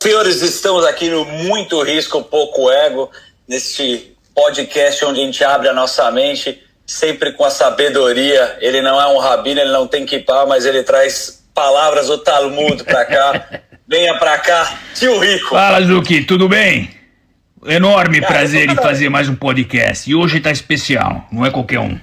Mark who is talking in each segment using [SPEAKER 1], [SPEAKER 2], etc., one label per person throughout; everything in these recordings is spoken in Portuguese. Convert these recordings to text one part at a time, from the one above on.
[SPEAKER 1] Senhores, estamos aqui no Muito Risco, Pouco Ego, neste podcast onde a gente abre a nossa mente, sempre com a sabedoria. Ele não é um rabino, ele não tem kippah, mas ele traz palavras do Talmud pra cá. Venha pra cá, tio Rico.
[SPEAKER 2] Fala, Zuki, tudo bem? Enorme prazer em fazer mais um podcast. E hoje tá especial, não é qualquer um.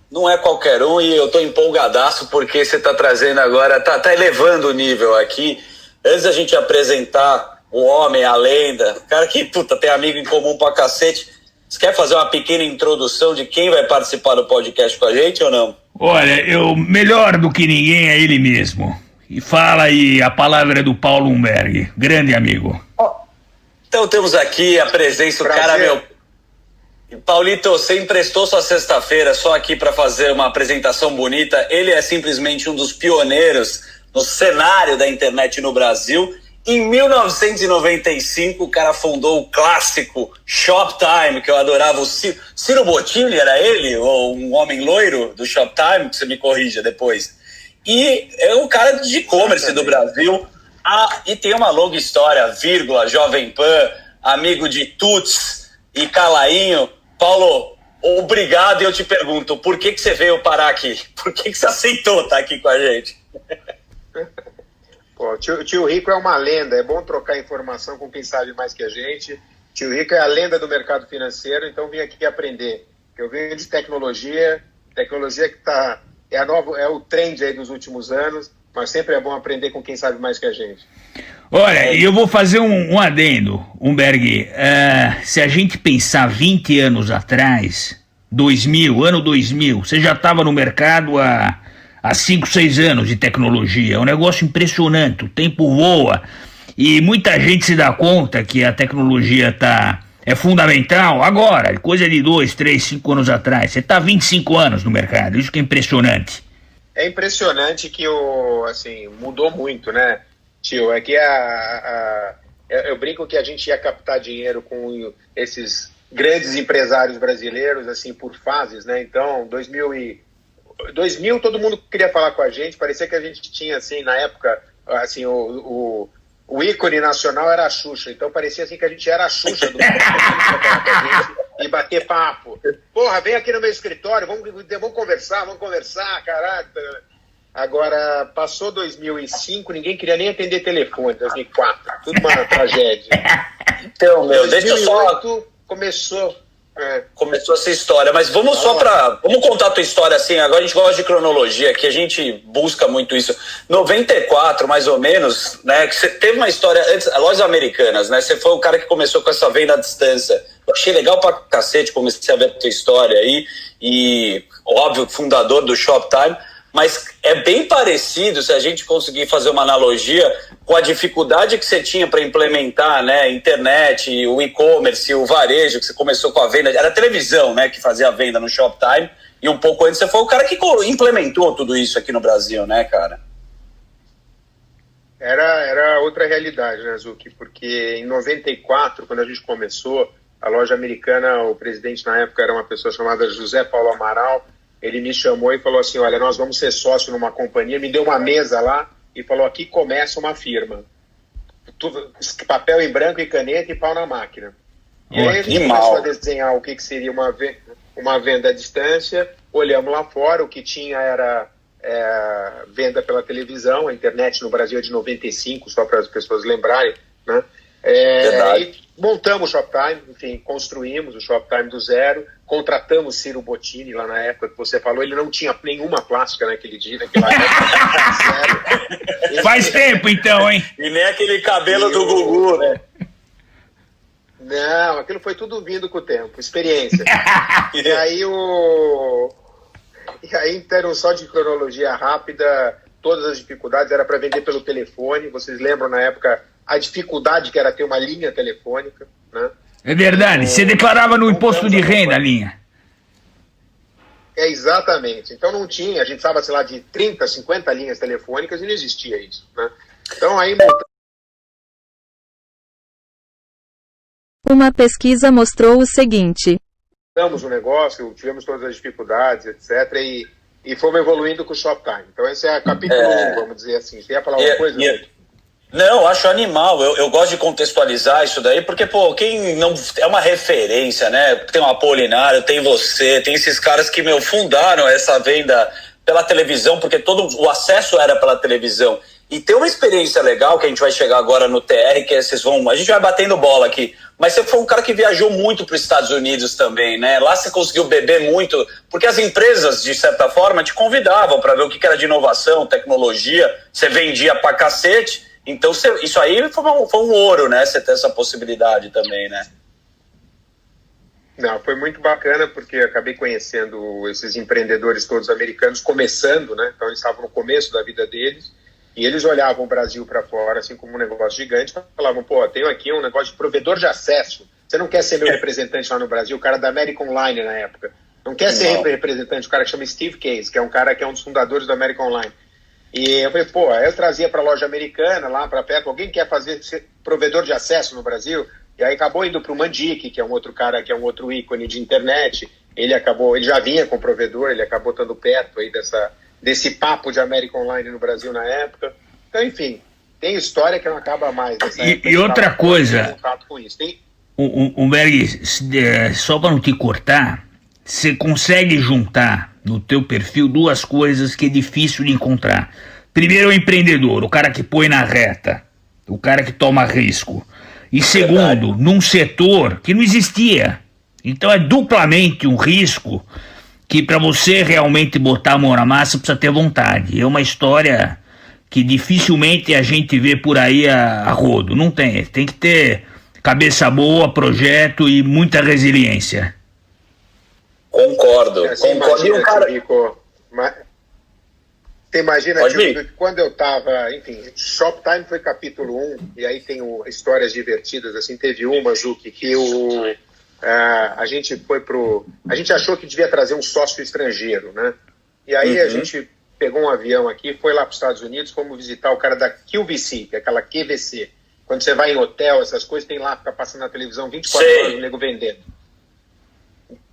[SPEAKER 1] Não é qualquer um e eu tô empolgadaço porque você tá trazendo agora, tá elevando o nível aqui. Antes da gente apresentar o homem, a lenda, o cara que, tem amigo em comum pra cacete, você quer fazer uma pequena introdução de quem vai participar do podcast com a gente ou não?
[SPEAKER 2] Olha, melhor do que ninguém é ele mesmo. E fala aí, a palavra é do Paulo Umberg, grande amigo.
[SPEAKER 1] Então temos aqui a presença do cara, Paulito, você emprestou sua sexta-feira só aqui para fazer uma apresentação bonita. Ele é simplesmente um dos pioneiros no cenário da internet no Brasil. Em 1995, o cara fundou o clássico Shoptime, que eu adorava. O Ciro Bottini, era ele? Ou um homem loiro do Shoptime? Que você me corrija depois. E é um cara de e-commerce do Brasil. E tem uma longa história, vírgula, Jovem Pan, amigo de Tuts e Calainho. Paulo, obrigado, e eu te pergunto, por que você veio parar aqui? Por que você aceitou estar aqui com a gente?
[SPEAKER 3] Pô, tio Rico é uma lenda, é bom trocar informação com quem sabe mais que a gente. Tio Rico é a lenda do mercado financeiro, então vim aqui aprender. Eu venho de tecnologia que é o trend aí dos últimos anos, mas sempre é bom aprender com quem sabe mais que a gente.
[SPEAKER 2] Olha, eu vou fazer um adendo, Umberg. Se a gente pensar 20 anos atrás, ano 2000, você já estava no mercado há 5, 6 anos de tecnologia. É um negócio impressionante, o tempo voa. E muita gente se dá conta que a tecnologia é fundamental agora, coisa de 2, 3, 5 anos atrás. Você está há 25 anos no mercado, isso que é impressionante.
[SPEAKER 3] É impressionante que mudou muito, né, tio? É que eu brinco que a gente ia captar dinheiro com esses grandes empresários brasileiros, assim, por fases, né? Então, 2000 todo mundo queria falar com a gente, parecia que a gente tinha, assim, na época, assim, o ícone nacional era a Xuxa, então parecia assim que a gente era a Xuxa do mundo, e bater papo. Porra, vem aqui no meu escritório, vamos conversar, caralho. Agora, passou 2005, ninguém queria nem atender telefone, 2004, tudo uma tragédia.
[SPEAKER 1] Então, 2008,
[SPEAKER 3] deixa eu só...
[SPEAKER 1] Começou essa história, mas vamos contar a tua história assim. Agora a gente gosta de cronologia, que a gente busca muito isso. 94, mais ou menos, né? Que você teve uma história antes, Lojas Americanas, né? Você foi o cara que começou com essa venda à distância. Eu achei legal pra cacete, comecei a ver a tua história aí. E, óbvio, fundador do Shoptime. Mas é bem parecido, se a gente conseguir fazer uma analogia, com a dificuldade que você tinha para implementar, né, internet, o e-commerce, o varejo, que você começou com a venda, era a televisão, né, que fazia a venda no Shoptime, e um pouco antes você foi o cara que implementou tudo isso aqui no Brasil, né, cara?
[SPEAKER 3] Era outra realidade, né, Zuki? Porque em 94, quando a gente começou, a Loja Americana, o presidente na época era uma pessoa chamada José Paulo Amaral. Ele me chamou e falou assim, olha, nós vamos ser sócio numa companhia, me deu uma mesa lá e falou, aqui começa uma firma. Papel em branco e caneta e pau na máquina. E aí a gente começou a desenhar o que seria uma venda à distância, olhamos lá fora, o que tinha era venda pela televisão, a internet no Brasil é de 95, só para as pessoas lembrarem, né? E montamos o Shoptime, enfim, construímos o Shoptime do zero, contratamos Ciro Bottini lá na época que você falou, ele não tinha nenhuma plástica naquele dia, naquela época. Zero.
[SPEAKER 2] Faz tempo então, hein?
[SPEAKER 1] E nem aquele cabelo do Gugu, né?
[SPEAKER 3] Não, aquilo foi tudo vindo com o tempo, experiência. E aí, então, só de cronologia rápida, todas as dificuldades era para vender pelo telefone, vocês lembram na época a dificuldade que era ter uma linha telefônica, né?
[SPEAKER 2] É verdade, você declarava no imposto de renda a linha.
[SPEAKER 3] Exatamente, então não tinha, a gente precisava, sei lá, de 30, 50 linhas telefônicas e não existia isso, né? Então aí...
[SPEAKER 4] Uma pesquisa mostrou o seguinte:
[SPEAKER 3] montamos um negócio, tivemos todas as dificuldades, etc. E fomos evoluindo com o Shoptime. Então esse é capítulo 1, vamos dizer assim. Você ia falar alguma coisa?
[SPEAKER 1] Não, acho animal. Eu gosto de contextualizar isso daí, porque, pô, quem não. É uma referência, né? Tem o Apolinário, tem você, tem esses caras que, fundaram essa venda pela televisão, porque todo o acesso era pela televisão. E tem uma experiência legal, que a gente vai chegar agora no TR, que vocês vão. A gente vai batendo bola aqui. Mas você foi um cara que viajou muito para os Estados Unidos também, né? Lá você conseguiu beber muito, porque as empresas, de certa forma, te convidavam para ver o que era de inovação, tecnologia. Você vendia pra cacete. Então, isso aí foi um ouro, né? Você ter essa possibilidade também, né?
[SPEAKER 3] Não, foi muito bacana, porque eu acabei conhecendo esses empreendedores todos americanos, começando, né? Então, eles estavam no começo da vida deles, e eles olhavam o Brasil para fora, assim, como um negócio gigante, e falavam, pô, tenho aqui um negócio de provedor de acesso. Você não quer ser meu representante lá no Brasil? O cara da American Online, na época. Não quer ser representante, o cara que chama Steve Case, que é um cara que é um dos fundadores da American Online. E eu falei, pô, eu trazia para a loja americana, lá para perto, alguém quer ser provedor de acesso no Brasil? E aí acabou indo para o Mandic, que é um outro cara, que é um outro ícone de internet. Ele já vinha com provedor, ele acabou estando perto aí desse papo de American Online no Brasil na época. Então, enfim, tem história que não acaba mais.
[SPEAKER 2] E outra coisa,
[SPEAKER 3] tem...
[SPEAKER 2] Berg, só para não te cortar, você consegue juntar no teu perfil duas coisas que é difícil de encontrar. Primeiro, o empreendedor, o cara que põe na reta, o cara que toma risco. E segundo, num setor que não existia. Então é duplamente um risco que para você realmente botar a mão na massa precisa ter vontade. É uma história que dificilmente a gente vê por aí a rodo. Não tem. Tem que ter cabeça boa, projeto e muita resiliência.
[SPEAKER 1] Concordo.
[SPEAKER 3] Imagina, cara... Você imagina, que quando eu tava, enfim, Shoptime foi capítulo 1, e aí tem histórias divertidas, assim, teve uma, Zuki, que a gente a gente achou que devia trazer um sócio estrangeiro, né? E aí a gente pegou um avião aqui, foi lá para os Estados Unidos, fomos visitar o cara da QVC, que é aquela QVC. Quando você vai em hotel, essas coisas, tem lá, fica passando na televisão 24 horas o nego vendendo.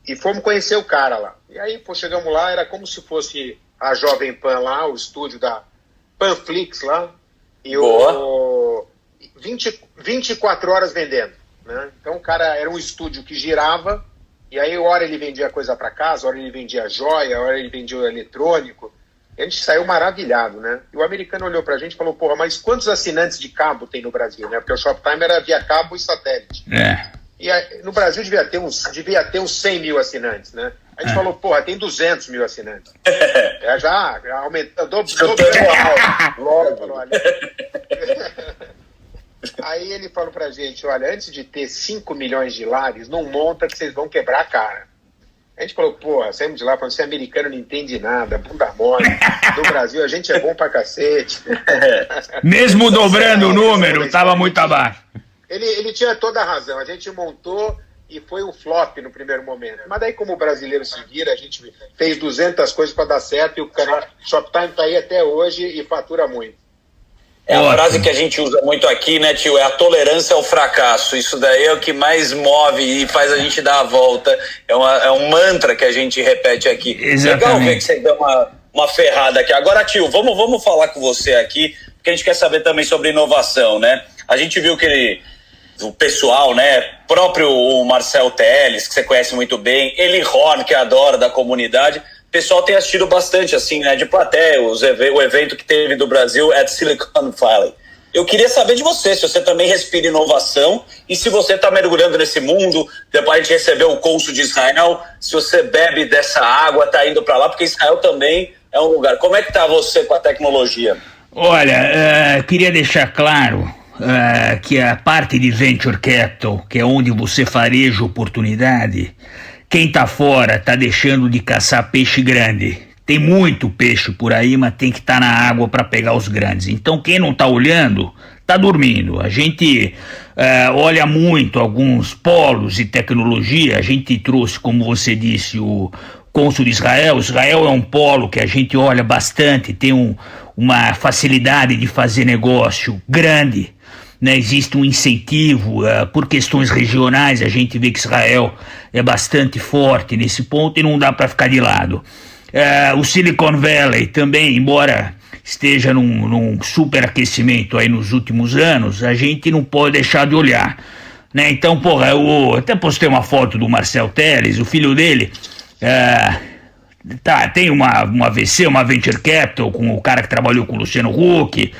[SPEAKER 3] E fomos conhecer o cara lá. E aí, pô, chegamos lá, era como se fosse a Jovem Pan lá, o estúdio da Panflix lá, e 24 horas vendendo, né? Então o cara era um estúdio que girava, e aí hora ele vendia coisa para casa, hora ele vendia joia, hora ele vendia o eletrônico. E a gente saiu maravilhado, né? E o americano olhou pra gente e falou, porra, mas quantos assinantes de cabo tem no Brasil, né? Porque o Shoptime era via cabo e satélite. E aí, no Brasil devia ter uns 100 mil assinantes, né? A gente falou, porra, tem 200 mil assinantes. Já aumentou, dobrou logo. Aí ele falou pra gente, olha, antes de ter 5 milhões de lares, não monta que vocês vão quebrar a cara. A gente falou, porra, saímos de lá falando, você é americano, não entende nada, bunda mole. No Brasil a gente é bom pra cacete.
[SPEAKER 2] Mesmo dobrando o número, tava muito abaixo.
[SPEAKER 3] Ele tinha toda a razão, a gente montou e foi um flop no primeiro momento. Mas daí, como o brasileiro se vira, a gente fez 200 coisas para dar certo e o canal Shoptime tá aí até hoje e fatura muito.
[SPEAKER 1] É a frase que a gente usa muito aqui, né, tio? É a tolerância ao fracasso. Isso daí é o que mais move e faz a gente dar a volta. É um mantra que a gente repete aqui.
[SPEAKER 2] Exatamente.
[SPEAKER 1] Legal ver que você deu uma ferrada aqui. Agora, tio, vamos falar com você aqui, porque a gente quer saber também sobre inovação, né? A gente viu que o pessoal, né, próprio o Marcel Teles, que você conhece muito bem, Eli Horn, que adora da comunidade, o pessoal tem assistido bastante, assim, né, de plateia, o evento que teve do Brasil at Silicon Valley. Eu queria saber de você, se você também respira inovação e se você está mergulhando nesse mundo, depois a gente recebeu o cônsul de Israel, se você bebe dessa água, está indo para lá, porque Israel também é um lugar. Como é que está você com a tecnologia?
[SPEAKER 2] Olha, queria deixar claro que a parte de Venture Capital, que é onde você fareja oportunidade, quem está fora está deixando de caçar peixe grande. Tem muito peixe por aí, mas tem que estar na água para pegar os grandes. Então quem não está olhando, está dormindo. A gente olha muito alguns polos de tecnologia. A gente trouxe, como você disse, o cônsul de Israel. Israel é um polo que a gente olha bastante, tem uma facilidade de fazer negócio grande. Né, existe um incentivo por questões regionais, a gente vê que Israel é bastante forte nesse ponto e não dá para ficar de lado. O Silicon Valley também, embora esteja num superaquecimento aí nos últimos anos, a gente não pode deixar de olhar, né? Então, porra, eu até postei uma foto do Marcel Telles, o filho dele, tem uma VC, uma Venture Capital, com o cara que trabalhou com o Luciano Huck.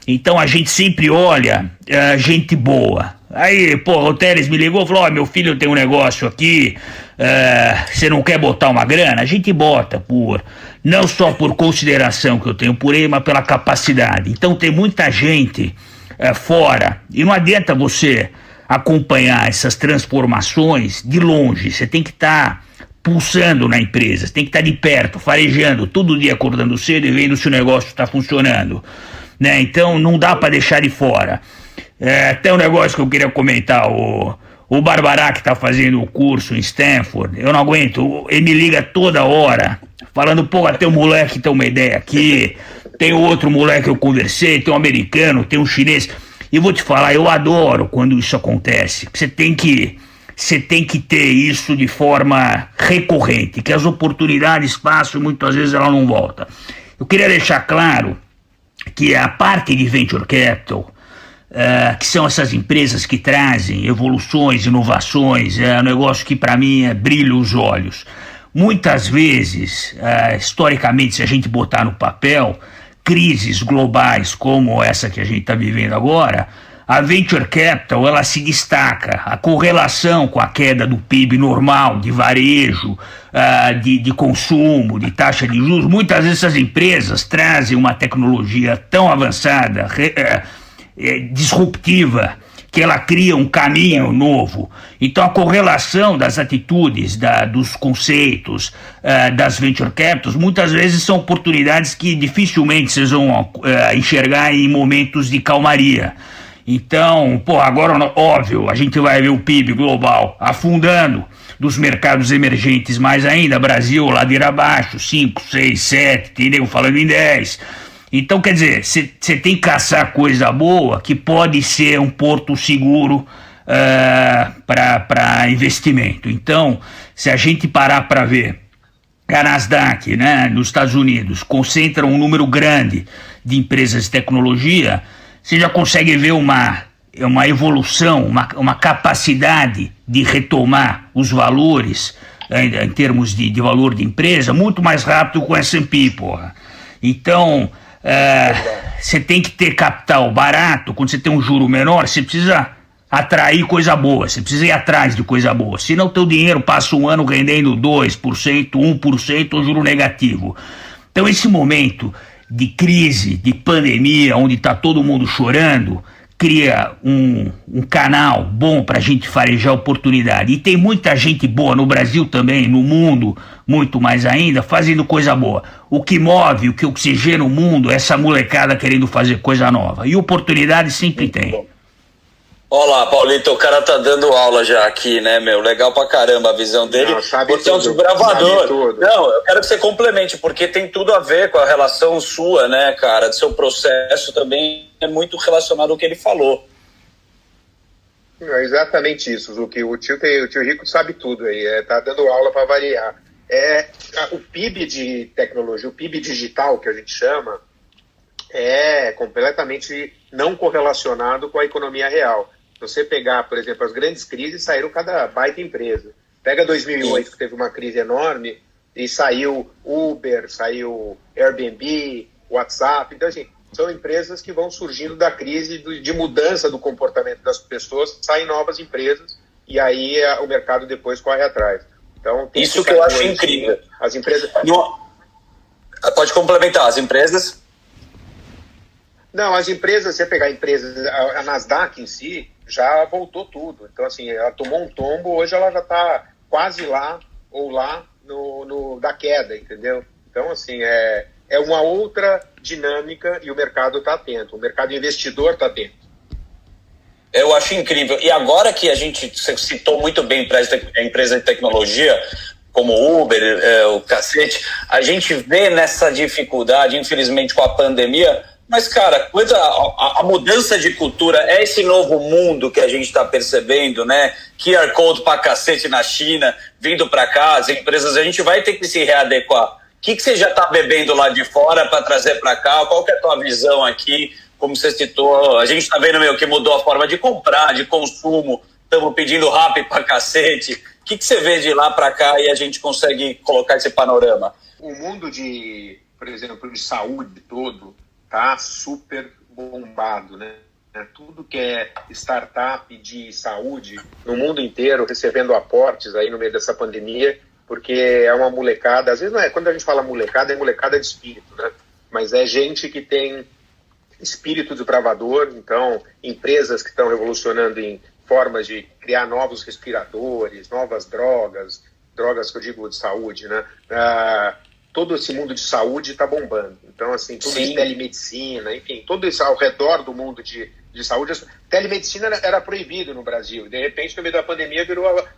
[SPEAKER 2] Então a gente sempre olha gente boa. Aí, porra, o Telles me ligou e falou: meu filho tem um negócio aqui, você não quer botar uma grana? A gente bota, não só por consideração que eu tenho por ele, mas pela capacidade. Então tem muita gente fora, e não adianta você acompanhar essas transformações de longe, você tem que estar pulsando na empresa, você tem que estar de perto, farejando, todo dia acordando cedo e vendo se o negócio está funcionando, né? Então não dá para deixar de fora. Até um negócio que eu queria comentar, o Barbará, que está fazendo o curso em Stanford, eu não aguento, ele me liga toda hora, falando: pô, tem um moleque que tem uma ideia aqui, tem outro moleque que eu conversei, tem um americano, tem um chinês. E vou te falar, eu adoro quando isso acontece. Você tem que ter isso de forma recorrente, que as oportunidades passam e muitas vezes ela não volta. Eu queria deixar claro que a parte de Venture Capital, que são essas empresas que trazem evoluções, inovações, é um negócio que para mim brilha os olhos. Muitas vezes, historicamente, se a gente botar no papel, crises globais como essa que a gente está vivendo agora, a Venture Capital ela se destaca. A correlação com a queda do PIB normal, de varejo, de consumo, de taxa de juros, muitas vezes essas empresas trazem uma tecnologia tão avançada, disruptiva, que ela cria um caminho novo. Então a correlação das atitudes, dos conceitos, das venture capitals, muitas vezes são oportunidades que dificilmente vocês vão enxergar em momentos de calmaria. Então, agora, óbvio, a gente vai ver o PIB global afundando, dos mercados emergentes mais ainda, Brasil ladeira abaixo, 5, 6, 7, tem nego falando em 10. Então, quer dizer, você tem que caçar coisa boa que pode ser um porto seguro para investimento. Então, se a gente parar para ver, a Nasdaq, né, nos Estados Unidos, concentra um número grande de empresas de tecnologia, você já consegue ver uma evolução, uma capacidade de retomar os valores em termos de valor de empresa muito mais rápido com o S&P, porra. Então, você tem que ter capital barato. Quando você tem um juro menor, você precisa atrair coisa boa, você precisa ir atrás de coisa boa, senão o teu dinheiro passa um ano rendendo 2%, 1% ou juro negativo. Então esse momento de crise, de pandemia, onde está todo mundo chorando, cria um canal bom para a gente farejar oportunidade. E tem muita gente boa no Brasil também, no mundo, muito mais ainda, fazendo coisa boa. O que move, o que oxigena o mundo é essa molecada querendo fazer coisa nova. E oportunidade sempre tem.
[SPEAKER 1] Olá, Paulito, o cara tá dando aula já aqui, né, meu? Legal pra caramba a visão dele.
[SPEAKER 3] Não, sabe
[SPEAKER 1] você é um desbravador. Não, eu quero que você complemente, porque tem tudo a ver com a relação sua, né, cara? Do seu processo também é muito relacionado ao que ele falou.
[SPEAKER 3] É exatamente isso, Zuki. O tio Rico sabe tudo aí, tá dando aula para variar. O PIB de tecnologia, o PIB digital, que a gente chama, é completamente não correlacionado com a economia real. Se você pegar, por exemplo, as grandes crises, saíram cada baita empresa. Pega 2008, que teve uma crise enorme, e saiu Uber, saiu Airbnb, WhatsApp. Então, assim, são empresas que vão surgindo da crise de mudança do comportamento das pessoas, saem novas empresas, e aí o mercado depois corre atrás. Então, tem
[SPEAKER 1] isso que eu acho incrível.
[SPEAKER 3] As empresas...
[SPEAKER 1] Pode complementar, as empresas...
[SPEAKER 3] Não, as empresas, você pegar empresas, a Nasdaq em si já voltou tudo. Então, assim, ela tomou um tombo, hoje ela já está quase lá ou lá da queda, entendeu? Então, assim, é uma outra dinâmica e o mercado está atento, o mercado investidor está atento.
[SPEAKER 1] Eu acho incrível. E agora que você citou muito bem para a empresa de tecnologia, como o Uber, o cacete, a gente vê nessa dificuldade, infelizmente, com a pandemia. Mas, cara, a mudança de cultura é esse novo mundo que a gente está percebendo, né? QR Code pra cacete na China, vindo para cá, as empresas, a gente vai ter que se readequar. que você já está bebendo lá de fora para trazer para cá? Qual que é a tua visão aqui? Como você citou, a gente está vendo que mudou a forma de comprar, de consumo, estamos pedindo rap pra cacete. O que você vê de lá para cá e a gente consegue colocar esse panorama?
[SPEAKER 3] O mundo por exemplo, de saúde todo tá super bombado, né? Tudo que é startup de saúde no mundo inteiro recebendo aportes aí no meio dessa pandemia, porque é uma molecada, às vezes não é, quando a gente fala molecada, é molecada de espírito, né? Mas é gente que tem espírito desbravador, então empresas que estão revolucionando em formas de criar novos respiradores, novas drogas que eu digo de saúde, né? Todo esse mundo de saúde está bombando. Então, assim, tudo de telemedicina, enfim, tudo isso ao redor do mundo de saúde. Telemedicina era proibido no Brasil. De repente, no meio da pandemia,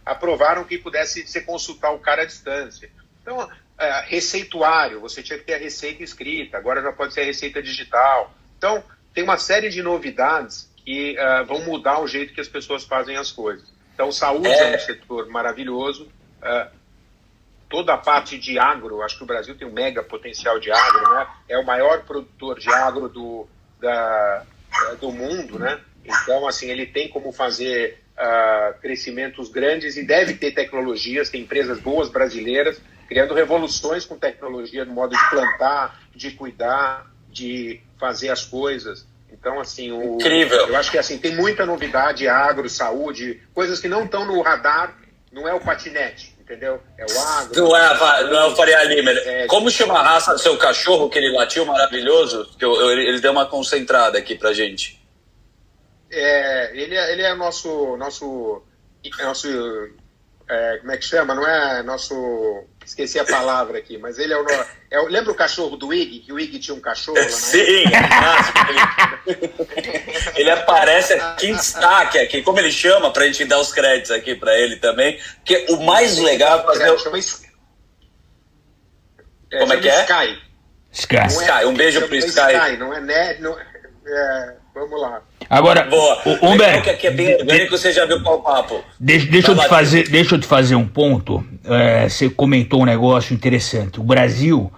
[SPEAKER 3] aprovaram que pudesse se consultar o cara à distância. Então, receituário, você tinha que ter a receita escrita, agora já pode ser a receita digital. Então, tem uma série de novidades que vão mudar o jeito que as pessoas fazem as coisas. Então, saúde é um setor maravilhoso. Toda a parte de agro, acho que o Brasil tem um mega potencial de agro, né? É o maior produtor de agro do mundo, né? Então, assim, ele tem como fazer crescimentos grandes e deve ter tecnologias, tem empresas boas brasileiras criando revoluções com tecnologia no modo de plantar, de cuidar, de fazer as coisas. Então, assim,
[SPEAKER 1] incrível.
[SPEAKER 3] Eu acho que assim, tem muita novidade, agro, saúde, coisas que não estão no radar, não é o patinete, entendeu? É o agro.
[SPEAKER 1] Não é o Faria Lima. Como chama a raça do seu cachorro, que ele latiu maravilhoso? Que ele deu uma concentrada aqui pra gente.
[SPEAKER 3] Ele é nosso como é que chama? Não é nosso... Esqueci a palavra aqui, mas ele lembra o cachorro do Iggy? Que o Iggy tinha um cachorro lá na
[SPEAKER 1] Sim, ele aparece aqui em destaque aqui. Como ele chama, pra gente dar os créditos aqui pra ele também. Porque o mais legal é fazer... Como é que é?
[SPEAKER 3] Sky.
[SPEAKER 1] Um beijo pro Sky.
[SPEAKER 3] Não é vamos lá.
[SPEAKER 2] Agora,
[SPEAKER 1] boa.
[SPEAKER 2] Humberto,
[SPEAKER 1] Que aqui é bem orgânico, você já viu qual papo.
[SPEAKER 2] Deixa eu te fazer um ponto. Você comentou um negócio interessante. O Brasil,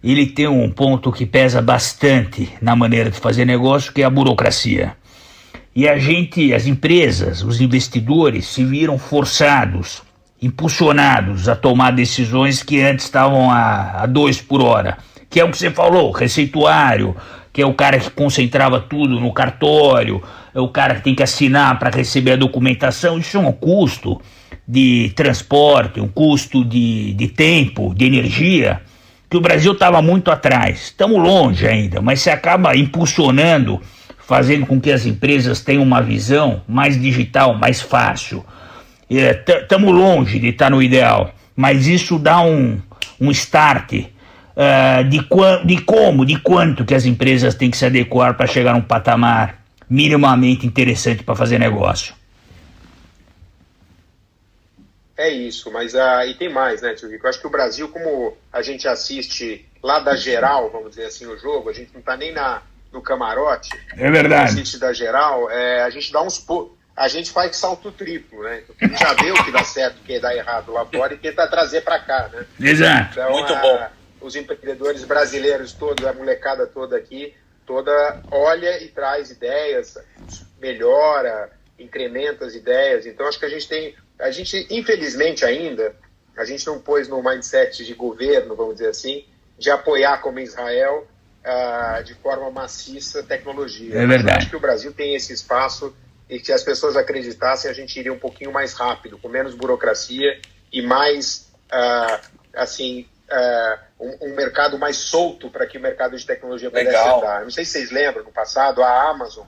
[SPEAKER 2] ele tem um ponto que pesa bastante na maneira de fazer negócio, que é a burocracia. E as empresas, os investidores se viram forçados, impulsionados a tomar decisões que antes estavam a 2 por hora. Que é o que você falou, receituário, que é o cara que concentrava tudo no cartório, é o cara que tem que assinar para receber a documentação. Isso é um custo de transporte, um custo de tempo, de energia, que o Brasil estava muito atrás. Estamos longe ainda, mas se acaba impulsionando, fazendo com que as empresas tenham uma visão mais digital, mais fácil. Estamos longe de estar no ideal, mas isso dá um start de quanto que as empresas têm que se adequar para chegar a um patamar minimamente interessante para fazer negócio.
[SPEAKER 3] É isso, mas e tem mais, né, tio Rico? Eu acho que o Brasil, como a gente assiste lá da geral, vamos dizer assim, o jogo, a gente não está nem no camarote.
[SPEAKER 2] É verdade.
[SPEAKER 3] Assiste da geral, a gente dá a gente faz salto triplo, né? Então, já vê o que dá certo, o que dá errado lá fora e tenta trazer para cá, né?
[SPEAKER 2] Exato.
[SPEAKER 3] Então,
[SPEAKER 1] muito bom.
[SPEAKER 3] Os empreendedores brasileiros todos, a molecada toda aqui, olha e traz ideias, melhora, incrementa as ideias. Então, acho que a gente, infelizmente ainda, a gente não pôs no mindset de governo, vamos dizer assim, de apoiar como Israel de forma maciça tecnologia.
[SPEAKER 2] É verdade.
[SPEAKER 3] Acho que o Brasil tem esse espaço e que se as pessoas acreditassem, a gente iria um pouquinho mais rápido, com menos burocracia e mais, um mercado mais solto para que o mercado de tecnologia pudesse andar. Não sei se vocês lembram, no passado, a Amazon,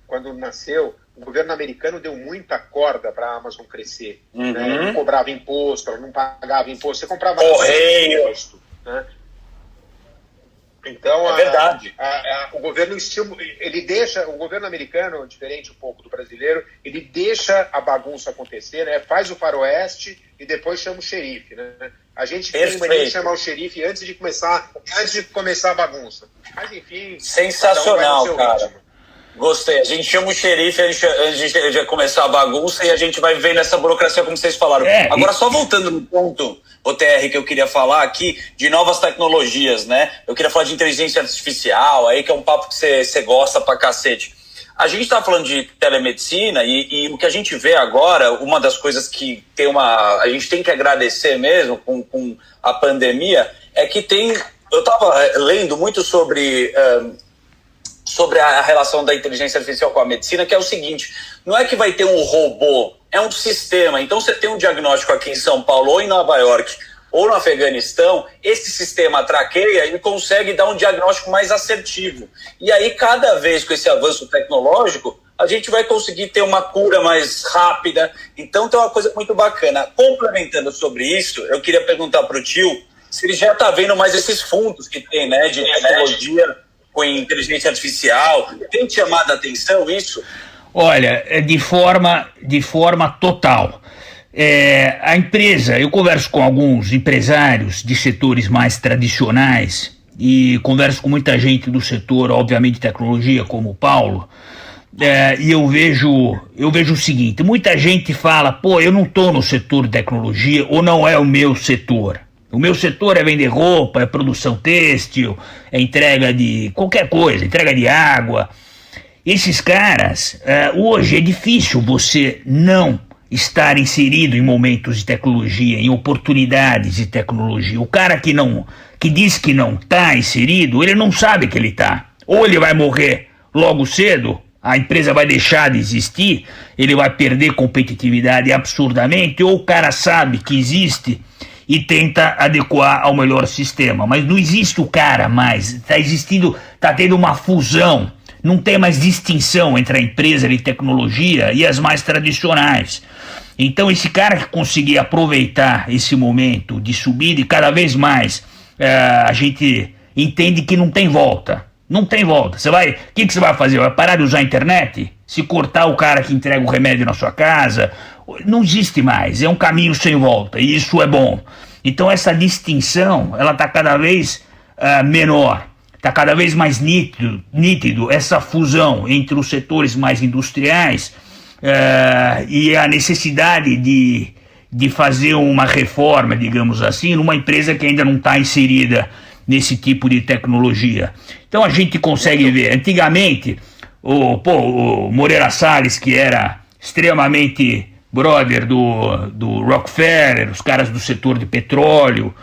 [SPEAKER 3] quando nasceu, o governo americano deu muita corda para a Amazon crescer.
[SPEAKER 1] Uhum.
[SPEAKER 3] Né? Não cobrava imposto, ela não pagava imposto, você comprava imposto. Né? Então,
[SPEAKER 1] é verdade.
[SPEAKER 3] O governo o governo americano, diferente um pouco do brasileiro, ele deixa a bagunça acontecer, né? Faz o faroeste e depois chama o xerife, né? A gente tem mania de chamar o xerife antes de começar a bagunça. Mas enfim,
[SPEAKER 1] sensacional, cara.
[SPEAKER 3] ritmo.
[SPEAKER 1] Gostei. A gente chama o xerife, a gente já começar a bagunça e a gente vai vendo essa burocracia, como vocês falaram. Agora, só voltando no ponto, OTR, que eu queria falar aqui, de novas tecnologias, né? Eu queria falar de inteligência artificial, aí que é um papo que você gosta pra cacete. A gente tá falando de telemedicina e o que a gente vê agora, uma das coisas que a gente tem que agradecer mesmo com a pandemia, é que eu tava lendo muito sobre a relação da inteligência artificial com a medicina, que é o seguinte, não é que vai ter um robô, é um sistema. Então você tem um diagnóstico aqui em São Paulo, ou em Nova York, ou no Afeganistão, esse sistema traqueia e consegue dar um diagnóstico mais assertivo. E aí, cada vez com esse avanço tecnológico, a gente vai conseguir ter uma cura mais rápida. Então tem uma coisa muito bacana. Complementando sobre isso, eu queria perguntar para o tio se ele já está vendo mais esses fundos que tem, né, de tecnologia com inteligência artificial. Tem te chamado a atenção isso?
[SPEAKER 2] Olha, de forma total. A empresa, eu converso com alguns empresários de setores mais tradicionais e converso com muita gente do setor, obviamente, de tecnologia, como o Paulo, e eu vejo o seguinte, muita gente fala, pô, eu não estou no setor de tecnologia ou não é o meu setor. O meu setor é vender roupa, é produção têxtil, é entrega de qualquer coisa, entrega de água. Esses caras, hoje é difícil você não estar inserido em momentos de tecnologia, em oportunidades de tecnologia. O cara que diz que não está inserido, ele não sabe que ele está. Ou ele vai morrer logo cedo, a empresa vai deixar de existir, ele vai perder competitividade absurdamente, ou o cara sabe que existe e tenta adequar ao melhor sistema. Mas não existe o cara mais, está tendo uma fusão, não tem mais distinção entre a empresa de tecnologia e as mais tradicionais. Então esse cara que conseguir aproveitar esse momento de subida e cada vez mais a gente entende que não tem volta. Não tem volta. O que você vai fazer? Vai parar de usar a internet? Se cortar o cara que entrega o remédio na sua casa? Não existe mais. É um caminho sem volta e isso é bom. Então essa distinção ela está cada vez menor. Está cada vez mais nítido essa fusão entre os setores mais industriais e a necessidade de fazer uma reforma, digamos assim, numa empresa que ainda não está inserida nesse tipo de tecnologia. Então a gente consegue ver, antigamente, o Moreira Salles, que era extremamente brother do Rockefeller, os caras do setor de petróleo,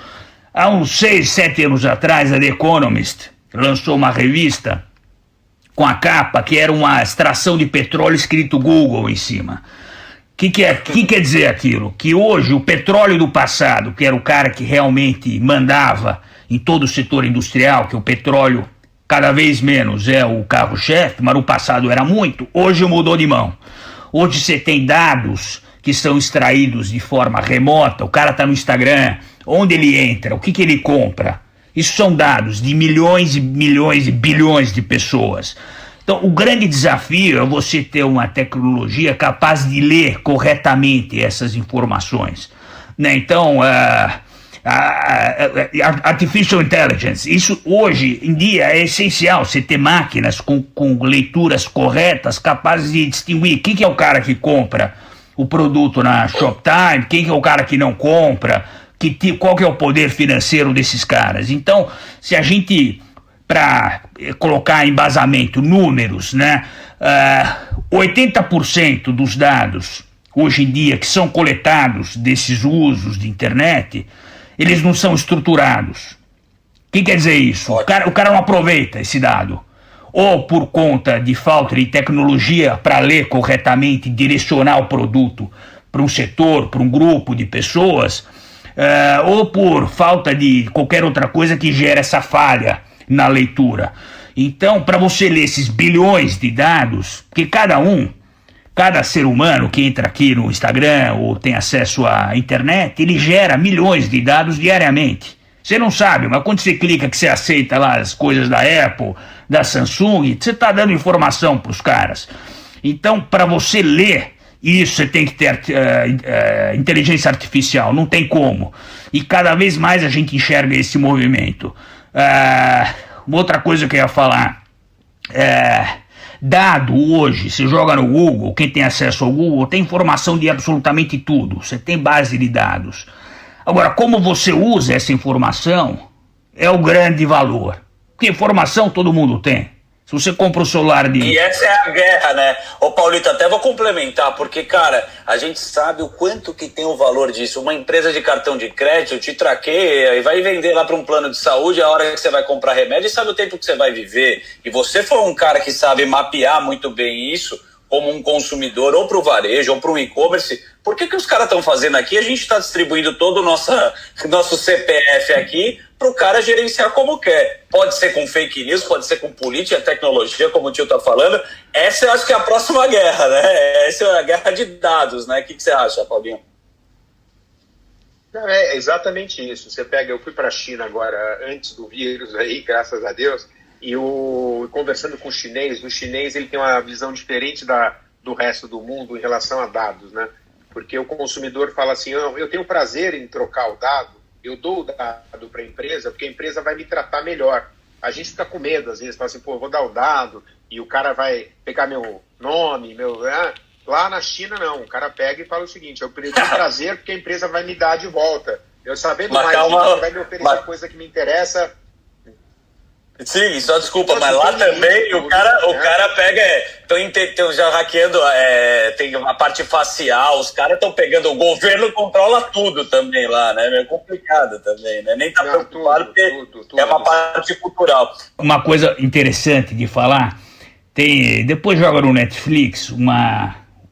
[SPEAKER 2] há uns 6, 7 anos atrás, a The Economist lançou uma revista com a capa que era uma extração de petróleo escrito Google em cima. Que quer dizer aquilo? Que hoje o petróleo do passado, que era o cara que realmente mandava em todo o setor industrial, que o petróleo cada vez menos é o carro-chefe, mas no passado era muito, hoje mudou de mão. Hoje você tem dados que são extraídos de forma remota, o cara está no Instagram, onde ele entra, o que ele compra. Isso são dados de milhões e milhões e bilhões de pessoas. Então, o grande desafio é você ter uma tecnologia capaz de ler corretamente essas informações. Né? Então, Artificial Intelligence, isso hoje em dia é essencial, você ter máquinas com leituras corretas, capazes de distinguir quem que é o cara que compra o produto na Shoptime, quem que é o cara que não compra, qual que é o poder financeiro desses caras. Então, se a gente, para colocar embasamento, números, né, 80% dos dados hoje em dia que são coletados desses usos de internet, eles não são estruturados. O que quer dizer isso? O cara não aproveita esse dado. Ou por conta de falta de tecnologia para ler corretamente, direcionar o produto para um setor, para um grupo de pessoas, ou por falta de qualquer outra coisa que gera essa falha na leitura. Então, para você ler esses bilhões de dados, que cada ser humano que entra aqui no Instagram ou tem acesso à internet, ele gera milhões de dados diariamente. Você não sabe, mas quando você clica que você aceita lá as coisas da Apple, da Samsung, você está dando informação para os caras. Então, para você ler isso, você tem que ter inteligência artificial, não tem como. E cada vez mais a gente enxerga esse movimento. Uma outra coisa que eu ia falar, Dado hoje, você joga no Google, quem tem acesso ao Google tem informação de absolutamente tudo, você tem base de dados. Agora, como você usa essa informação é o grande valor. Porque informação todo mundo tem. Se você compra o celular de...
[SPEAKER 1] E essa é a guerra, né? Ô Paulito, até vou complementar, porque, cara, a gente sabe o quanto que tem o valor disso. Uma empresa de cartão de crédito te traqueia e vai vender lá para um plano de saúde a hora que você vai comprar remédio e sabe o tempo que você vai viver. E você for um cara que sabe mapear muito bem isso, como um consumidor, ou para o varejo, ou para o e-commerce, por que os caras estão fazendo aqui? A gente está distribuindo todo o nosso CPF aqui para o cara gerenciar como quer. Pode ser com fake news, pode ser com política, tecnologia, como o tio está falando. Essa eu acho que é a próxima guerra, né? Essa é a guerra de dados, né? O que você acha, Paulinho?
[SPEAKER 3] Não, é exatamente isso. Você pega, eu fui para a China agora, antes do vírus aí, graças a Deus, e conversando com o chinês ele tem uma visão diferente do resto do mundo em relação a dados, né? Porque o consumidor fala assim, eu tenho prazer em trocar o dado, eu dou o dado para a empresa, porque a empresa vai me tratar melhor. A gente fica com medo, às vezes, fala assim, eu vou dar o dado e o cara vai pegar meu nome, Lá na China, não. O cara pega e fala o seguinte, eu tenho prazer porque a empresa vai me dar de volta. Eu sabendo mais disso, vai me oferecer coisa que me interessa...
[SPEAKER 1] Sim, só desculpa, mas lá também o cara pega, estão já hackeando, tem uma parte facial, os caras estão pegando, o governo controla tudo também lá, né? É complicado também, né? Nem tá preocupado porque é uma parte cultural.
[SPEAKER 2] Uma coisa interessante de falar, depois joga no Netflix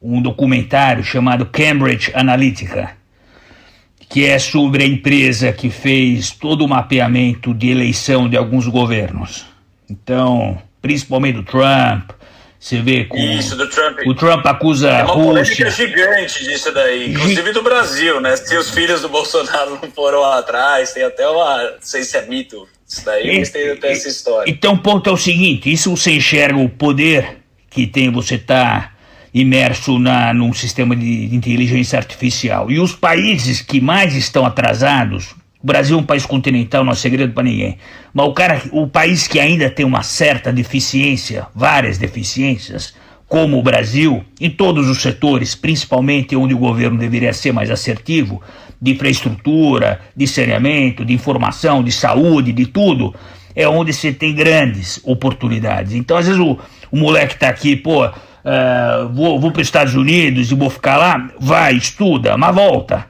[SPEAKER 2] um documentário chamado Cambridge Analytica, que é sobre a empresa que fez todo o mapeamento de eleição de alguns governos. Então, principalmente do Trump, você vê
[SPEAKER 1] Isso, do Trump.
[SPEAKER 2] O Trump acusa a Rússia.
[SPEAKER 1] Uma polêmica gigante disso daí, inclusive do Brasil, né? Se os filhos do Bolsonaro não foram atrás, tem até não sei se é mito isso daí, mas tem até essa história.
[SPEAKER 2] Então, o ponto é o seguinte, isso você enxerga o poder que tem você estar imerso num sistema de inteligência artificial. E os países que mais estão atrasados, o Brasil é um país continental, não é segredo para ninguém, mas o país que ainda tem uma certa deficiência, várias deficiências, como o Brasil, em todos os setores, principalmente onde o governo deveria ser mais assertivo, de infraestrutura, de saneamento, de informação, de saúde, de tudo, é onde você tem grandes oportunidades. Então, às vezes, o moleque está aqui, vou para os Estados Unidos e vou ficar lá, vai, estuda, mas volta,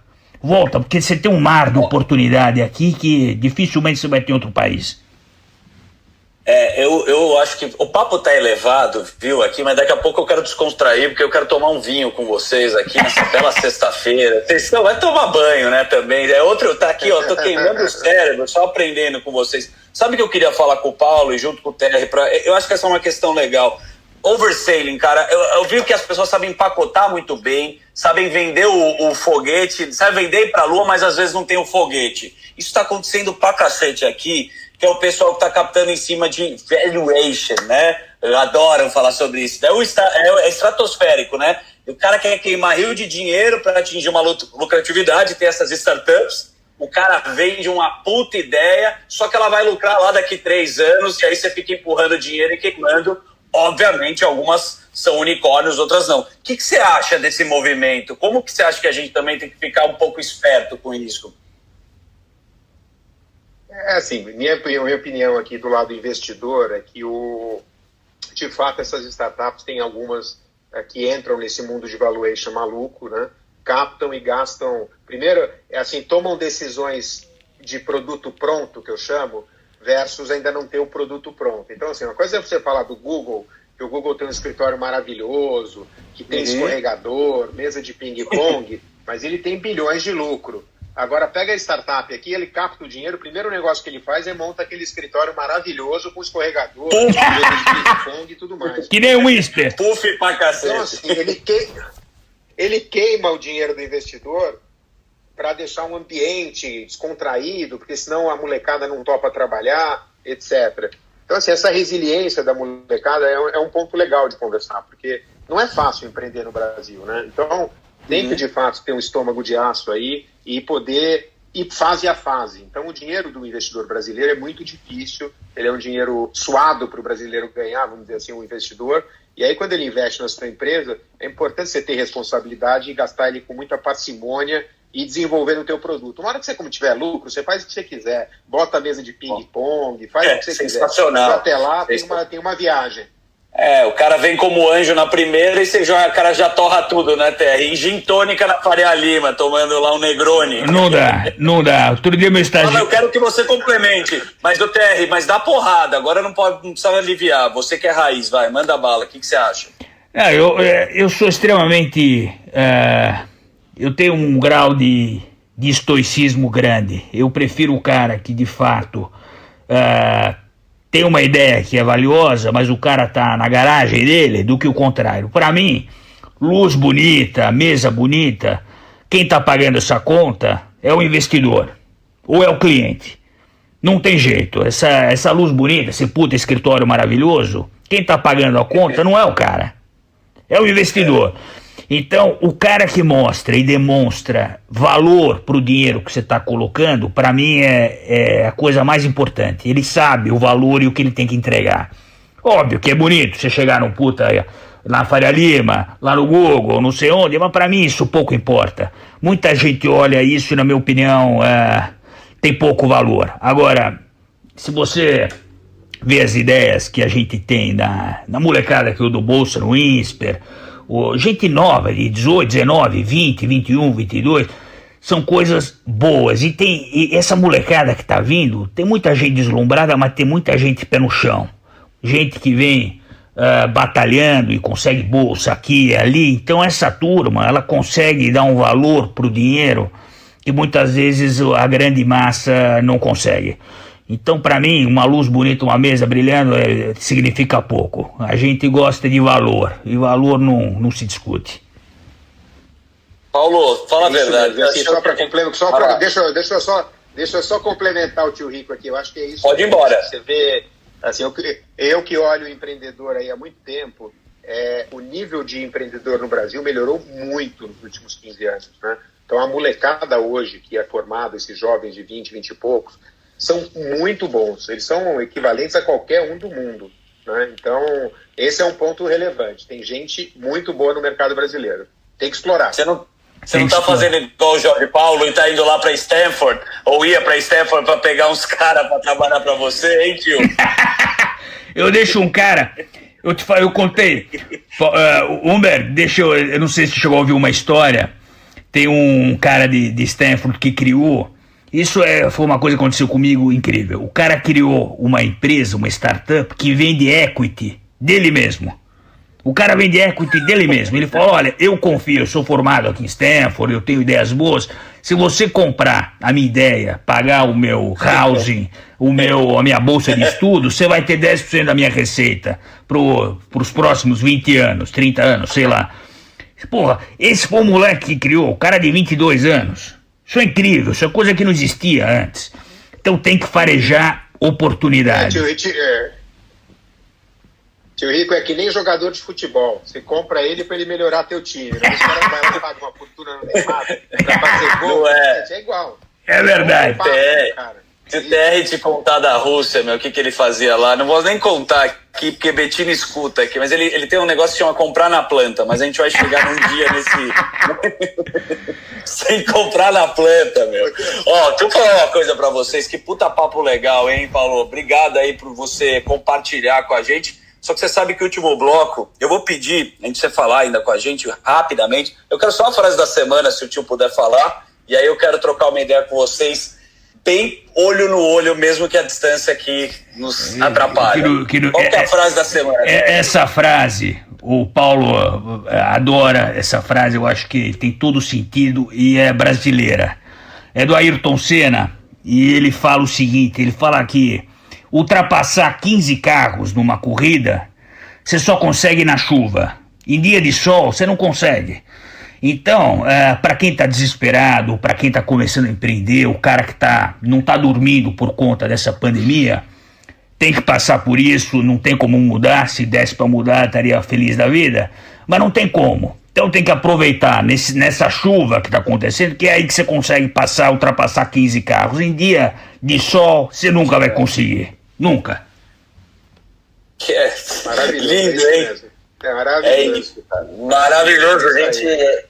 [SPEAKER 2] porque você tem um mar de oportunidade aqui que dificilmente você vai ter em outro país.
[SPEAKER 1] Eu acho que o papo tá elevado, viu, aqui, mas daqui a pouco eu quero descontrair, porque eu quero tomar um vinho com vocês aqui nessa bela sexta-feira. Vai tomar banho, né, também. Tá aqui, tô queimando o cérebro, só aprendendo com vocês. Sabe o que eu queria falar com o Paulo e junto com o Terry? Eu acho que essa é uma questão legal. Overselling, cara, eu vi que as pessoas sabem empacotar muito bem, sabem vender o foguete, sabem vender para a lua, mas às vezes não tem o foguete. Isso está acontecendo pra cacete aqui, que é o pessoal que está captando em cima de valuation, né? Adoram falar sobre isso. É estratosférico, né? O cara quer queimar rio de dinheiro para atingir uma lucratividade, tem essas startups, o cara vende uma puta ideia, só que ela vai lucrar lá daqui 3 anos, e aí você fica empurrando dinheiro e queimando. Obviamente, algumas são unicórnios, outras não. O que você acha desse movimento? Como que você acha que a gente também tem que ficar um pouco esperto com isso?
[SPEAKER 3] Assim, minha opinião aqui do lado investidor é que, de fato, essas startups têm algumas que entram nesse mundo de valuation maluco, né? Captam e gastam. Primeiro, tomam decisões de produto pronto, que eu chamo, versus ainda não ter o produto pronto. Então, uma coisa é você falar do Google, que o Google tem um escritório maravilhoso, que tem escorregador, mesa de ping-pong, mas ele tem bilhões de lucro. Agora, pega a startup aqui, ele capta o dinheiro, o primeiro negócio que ele faz é monta aquele escritório maravilhoso com escorregador, mesa de ping-pong e tudo mais.
[SPEAKER 2] Que nem o Whisper.
[SPEAKER 1] Puff pra cacete.
[SPEAKER 3] Então, ele queima o dinheiro do investidor para deixar um ambiente descontraído, porque senão a molecada não topa trabalhar, etc. Então, essa resiliência da molecada é um ponto legal de conversar, porque não é fácil empreender no Brasil, né? Então, tem que, de fato, ter um estômago de aço aí e poder ir fase a fase. Então, o dinheiro do investidor brasileiro é muito difícil, ele é um dinheiro suado para o brasileiro ganhar, vamos dizer assim, um investidor, E aí, quando ele investe na sua empresa, é importante você ter responsabilidade e gastar ele com muita parcimônia e desenvolver o teu produto. Uma hora que você, como tiver lucro, você faz o que você quiser, bota a mesa de ping-pong, faz o que você quiser.
[SPEAKER 1] Sensacional.
[SPEAKER 3] Até lá tem uma viagem.
[SPEAKER 1] O cara vem como anjo na primeira e você joga, o cara já torra tudo, né, Terry? Em gin tônica na Faria Lima, tomando lá um Negroni.
[SPEAKER 2] Não dá. Outro dia meu estágio...
[SPEAKER 1] Eu quero que você complemente. Mas, Terry, mas dá porrada. Agora não precisa aliviar. Você que é raiz, vai, manda bala. O que você acha?
[SPEAKER 2] Eu sou extremamente... eu tenho um grau de estoicismo grande. Eu prefiro o cara que, de fato... tem uma ideia que é valiosa, mas o cara tá na garagem dele, do que o contrário. Para mim, luz bonita, mesa bonita, quem tá pagando essa conta é o investidor ou é o cliente. Não tem jeito. Essa luz bonita, esse puta escritório maravilhoso, quem tá pagando a conta não é o cara, é o investidor. Então, o cara que mostra e demonstra valor pro dinheiro que você está colocando, para mim é a coisa mais importante. Ele sabe o valor e o que ele tem que entregar. Óbvio que é bonito você chegar num puta na Faria Lima, lá no Google, não sei onde, mas para mim isso pouco importa. Muita gente olha isso e, na minha opinião, tem pouco valor. Agora, se você vê as ideias que a gente tem na molecada que eu dou bolsa no INSPER, gente nova, de 18, 19, 20, 21, 22, são coisas boas. E essa molecada que tá vindo, tem muita gente deslumbrada, mas tem muita gente pé no chão. Gente que vem batalhando e consegue bolsa aqui e ali. Então essa turma, ela consegue dar um valor pro dinheiro que muitas vezes a grande massa não consegue. Então, para mim, uma luz bonita, uma mesa brilhando, significa pouco. A gente gosta de valor, e valor não se discute.
[SPEAKER 1] Paulo, fala a verdade.
[SPEAKER 3] Assim, deixa eu só complementar o tio Rico aqui. Eu acho que é isso.
[SPEAKER 1] Pode ir embora.
[SPEAKER 3] Você vê, assim, eu que olho o empreendedor aí há muito tempo, o nível de empreendedor no Brasil melhorou muito nos últimos 15 anos, né? Então, a molecada hoje, que é formada, esses jovens de 20, 20 e poucos, são muito bons, eles são equivalentes a qualquer um do mundo, né? Então, esse é um ponto relevante. Tem gente muito boa no mercado brasileiro. Tem que explorar.
[SPEAKER 1] Você não tá fazendo igual o Jorge Paulo e tá indo lá pra Stanford, ou ia pra Stanford pra pegar uns caras pra trabalhar pra você, hein, tio?
[SPEAKER 2] Eu deixo um cara... Eu contei... Humber, eu não sei se você chegou a ouvir uma história. Tem um cara de Stanford que criou... Isso foi uma coisa que aconteceu comigo incrível. O cara criou uma empresa, uma startup, que vende equity dele mesmo. O cara vende equity dele mesmo. Ele falou, olha, eu confio, eu sou formado aqui em Stanford, eu tenho ideias boas. Se você comprar a minha ideia, pagar o meu housing, a minha bolsa de estudo, você vai ter 10% da minha receita pros próximos 20 anos, 30 anos, sei lá. Porra, esse foi o moleque que criou, o cara de 22 anos. Isso é incrível, isso é coisa que não existia antes. Então tem que farejar oportunidade.
[SPEAKER 3] Tio Rico, é que nem jogador de futebol. Você compra ele para ele melhorar teu time. Né? Os caras vai lá e paga uma fortuna no Neymar para fazer gol. É igual.
[SPEAKER 2] É verdade.
[SPEAKER 1] Se o TR te contar da Rússia, o que ele fazia lá, não vou nem contar aqui, porque Bettini escuta aqui, mas ele tem um negócio que chama comprar na planta, mas a gente vai chegar num dia nesse... Sem comprar na planta, Ó, deixa eu falar uma coisa pra vocês, que puta papo legal, hein, Paulo? Obrigado aí por você compartilhar com a gente. Só que você sabe que o último bloco, eu vou pedir, a gente vai falar ainda com a gente rapidamente, eu quero só a frase da semana, se o tio puder falar, e aí eu quero trocar uma ideia com vocês, bem olho no olho, mesmo que a distância aqui nos atrapalhe. Qual que é a frase da semana?
[SPEAKER 2] Essa frase, o Paulo adora essa frase, eu acho que tem todo sentido e é brasileira. É do Ayrton Senna, e ele fala o seguinte, ele fala que ultrapassar 15 carros numa corrida, você só consegue na chuva. Em dia de sol, você não consegue. Então, para quem está desesperado, para quem está começando a empreender, o cara que não está dormindo por conta dessa pandemia, tem que passar por isso, não tem como mudar. Se desse para mudar, estaria feliz da vida, mas não tem como. Então tem que aproveitar nessa chuva que está acontecendo, que é aí que você consegue ultrapassar 15 carros. Em dia de sol, você nunca vai conseguir. Nunca.
[SPEAKER 3] Maravilhoso.
[SPEAKER 1] Lindo, hein?
[SPEAKER 3] É maravilhoso.
[SPEAKER 1] É isso, cara. Maravilhoso, gente.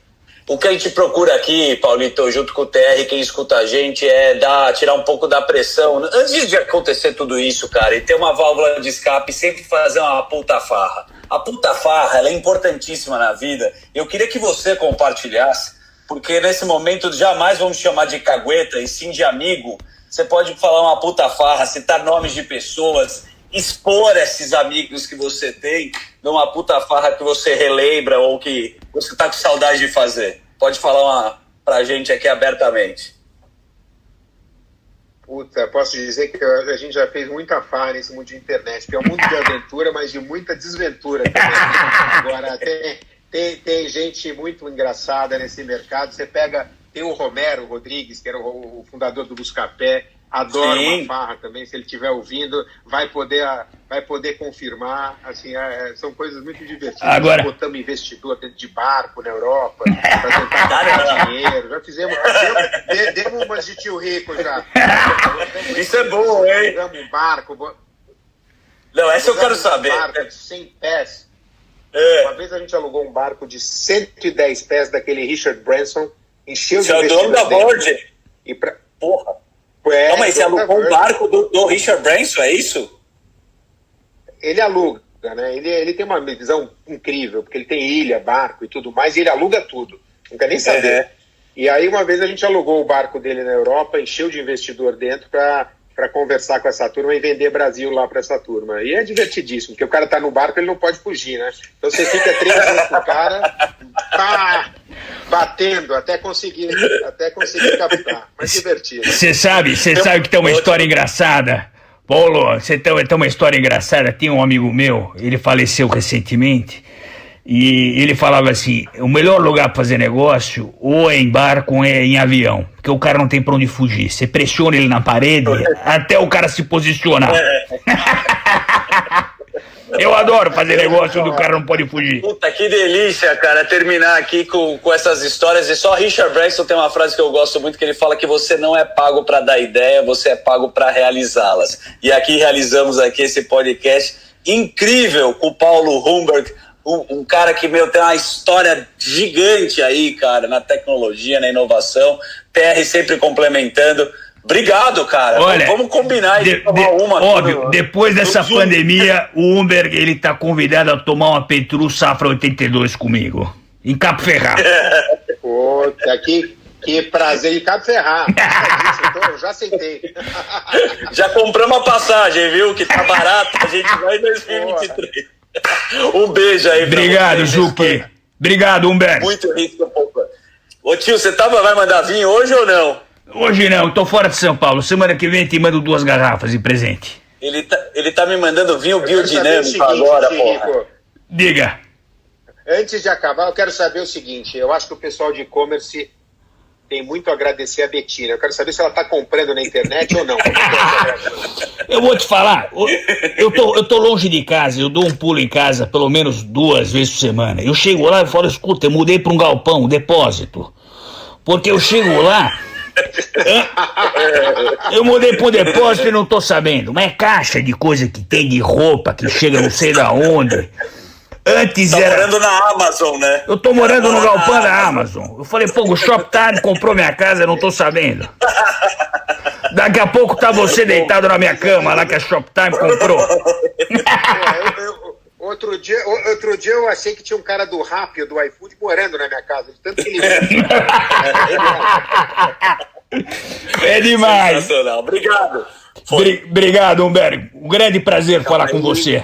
[SPEAKER 1] O que a gente procura aqui, Paulito, junto com o TR, quem escuta a gente, é tirar um pouco da pressão. Antes de acontecer tudo isso, cara, e ter uma válvula de escape, sempre fazer uma puta farra. A puta farra, ela é importantíssima na vida. Eu queria que você compartilhasse, porque nesse momento jamais vamos chamar de cagueta, e sim de amigo. Você pode falar uma puta farra, citar nomes de pessoas, expor esses amigos que você tem numa puta farra que você relembra ou que você tá com saudade de fazer. Pode falar pra gente aqui abertamente.
[SPEAKER 3] Puta, posso dizer que a gente já fez muita farra nesse mundo de internet, que é um mundo de aventura, mas de muita desventura também. Agora, tem gente muito engraçada nesse mercado. Você tem o Romero Rodrigues, que era o fundador do Buscapé, adora uma farra também, se ele estiver ouvindo, vai poder confirmar, assim, são coisas muito divertidas.
[SPEAKER 2] Agora...
[SPEAKER 3] Botamos investidor dentro de barco na Europa, para tentar ganhar dinheiro, já fizemos, demos umas de tio rico já.
[SPEAKER 1] Isso é bom, hein?
[SPEAKER 3] Botamos um barco.
[SPEAKER 1] Não, essa eu quero saber.
[SPEAKER 3] Um barco de 100 pés.
[SPEAKER 1] É.
[SPEAKER 3] Uma vez a gente alugou um barco de 110 pés daquele Richard Branson, encheu de
[SPEAKER 1] Você é o dono da Board? Porra. Não, mas você alugou um barco do Richard Branson, é isso?
[SPEAKER 3] Ele aluga, né? Ele tem uma visão incrível, porque ele tem ilha, barco e tudo mais, e ele aluga tudo. Não quer nem saber. E aí uma vez a gente alugou o barco dele na Europa, encheu de investidor dentro para conversar com essa turma e vender Brasil lá para essa turma. E é divertidíssimo, porque o cara tá no barco, ele não pode fugir, né? Então você fica 3 anos com o cara, batendo até conseguir captar. Mas divertido.
[SPEAKER 2] Você sabe que tem uma história engraçada. Paulo, você tem uma história engraçada. Tem um amigo meu, ele faleceu recentemente, e ele falava assim: o melhor lugar para fazer negócio ou é em barco ou é em avião, porque o cara não tem pra onde fugir. Você pressiona ele na parede até o cara se posicionar. Eu adoro fazer negócio onde o cara não pode fugir.
[SPEAKER 1] Puta, que delícia, cara, terminar aqui com essas histórias. E só Richard Branson tem uma frase que eu gosto muito, que ele fala que você não é pago para dar ideia, você é pago para realizá-las. E aqui realizamos aqui esse podcast incrível com o Paulo Humberg, um cara que, tem uma história gigante aí, cara, na tecnologia, na inovação. TR sempre complementando. Obrigado, cara.
[SPEAKER 2] Olha,
[SPEAKER 1] vamos combinar e tomar uma.
[SPEAKER 2] Óbvio, depois dessa pandemia, o Humberg, ele tá convidado a tomar uma Petrus Safra 82 comigo, em Cabo Ferrado.
[SPEAKER 3] Puta, que prazer, em Cabo Ferrado. Então, eu já aceitei.
[SPEAKER 1] Já compramos a passagem, viu? Que tá barato, a gente vai em 2023. Um beijo aí.
[SPEAKER 2] Obrigado, Zucchi. Obrigado, Humberg.
[SPEAKER 1] Muito rico, pô. Ô tio, você vai mandar vinho hoje ou não?
[SPEAKER 2] Hoje não, tô fora de São Paulo. Semana que vem te mando 2 garrafas de presente.
[SPEAKER 1] Ele tá me mandando vinho biodinâmico agora, porra.
[SPEAKER 2] Diga.
[SPEAKER 3] Antes de acabar, eu quero saber o seguinte. Eu acho que o pessoal de e-commerce tem muito a agradecer a Betina. Eu quero saber se ela tá comprando na internet ou não.
[SPEAKER 2] Eu vou te falar, eu tô longe de casa, eu dou um pulo em casa pelo menos 2 vezes por semana. Eu chego lá e falo: escuta, eu mudei pra um galpão, um depósito. Porque eu chego lá... Eu mudei pro depósito e não tô sabendo. Mas é caixa de coisa que tem, de roupa que chega não sei da onde. Antes era...
[SPEAKER 1] morando na Amazon, né?
[SPEAKER 2] Eu tô morando no galpão da Amazon. Eu falei: pô, o Shoptime comprou minha casa, eu não tô sabendo. Daqui a pouco tá você deitado na minha cama lá que a Shoptime comprou.
[SPEAKER 3] Outro dia eu achei que tinha um cara do Rappi, do iFood, morando na minha casa, de tanto que ele...
[SPEAKER 2] É demais.
[SPEAKER 1] Sensacional. Obrigado.
[SPEAKER 2] Obrigado, Humberg. Um grande prazer falar com você.